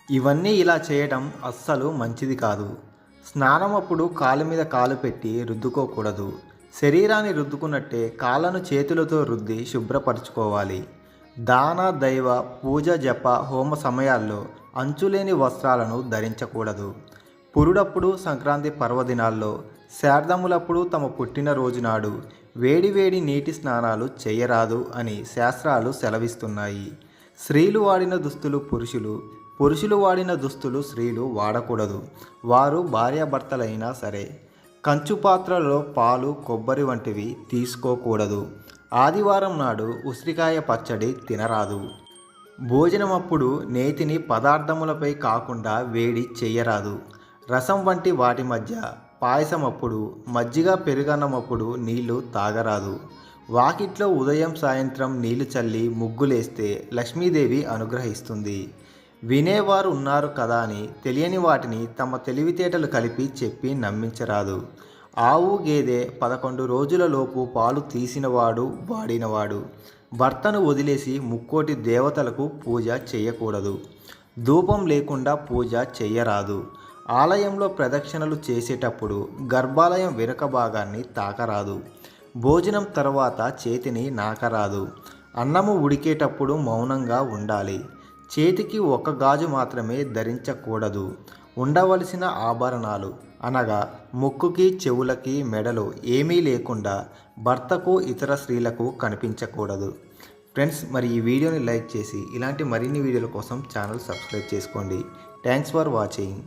ఇవన్నీ ఇలా చేయడం అస్సలు మంచిది కాదు. స్నానం అప్పుడు కాలు మీద కాలు పెట్టి రుద్దుకోకూడదు. శరీరాన్ని రుద్దుకున్నట్టే కాళ్ళను చేతులతో రుద్ది శుభ్రపరచుకోవాలి. దాన దైవ పూజ జప హోమ సమయాల్లో అంచులేని వస్త్రాలను ధరించకూడదు. పురుడప్పుడు సంక్రాంతి పర్వదినాల్లో శార్దములప్పుడు తమ పుట్టినరోజు నాడు వేడి నీటి స్నానాలు చేయరాదు అని శాస్త్రాలు సెలవిస్తున్నాయి. స్త్రీలు వాడిన దుస్తులు పురుషులు వాడిన దుస్తులు స్త్రీలు వాడకూడదు. వారు భార్యాభర్తలైనా సరే. కంచు పాత్రలో పాలు కొబ్బరి వంటివి తీసుకోకూడదు. ఆదివారం నాడు ఉసిరికాయ పచ్చడి తినరాదు. భోజనమప్పుడు నేతిని పదార్థములపై కాకుండా వేడి చెయ్యరాదు. రసం వంటి వాటి మధ్య పాయసం అప్పుడు మజ్జిగ పెరుగన్నమప్పుడు నీళ్లు తాగరాదు. వాకిట్లో ఉదయం సాయంత్రం నీళ్లు చల్లి ముగ్గులేస్తే లక్ష్మీదేవి అనుగ్రహిస్తుంది. వినేవారు ఉన్నారు కదా అని తెలియని వాటిని తమ తెలివితేటలు కలిపి చెప్పి నమ్మించరాదు. ఆవు గేదె 11 రోజులలోపు పాలు తీసినవాడు వాడినవాడు. భర్తను వదిలేసి ముక్కోటి దేవతలకు పూజ చేయకూడదు. ధూపం లేకుండా పూజ చెయ్యరాదు. ఆలయంలో ప్రదక్షిణలు చేసేటప్పుడు గర్భాలయం వెనుక భాగాన్ని తాకరాదు. భోజనం తర్వాత చేతిని నాకరాదు. అన్నము ఉడికేటప్పుడు మౌనంగా ఉండాలి. చేతికి ఒక గాజు మాత్రమే ధరించకూడదు. ఉండవలసిన ఆభరణాలు అనగా ముక్కుకి చెవులకి మెడలో ఏమీ లేకుండా భర్తకు ఇతర స్త్రీలకు కనిపించకూడదు. ఫ్రెండ్స్, మరి ఈ వీడియోని లైక్ చేసి ఇలాంటి మరిన్ని వీడియోల కోసం ఛానల్ సబ్స్క్రైబ్ చేసుకోండి. Thanks for watching.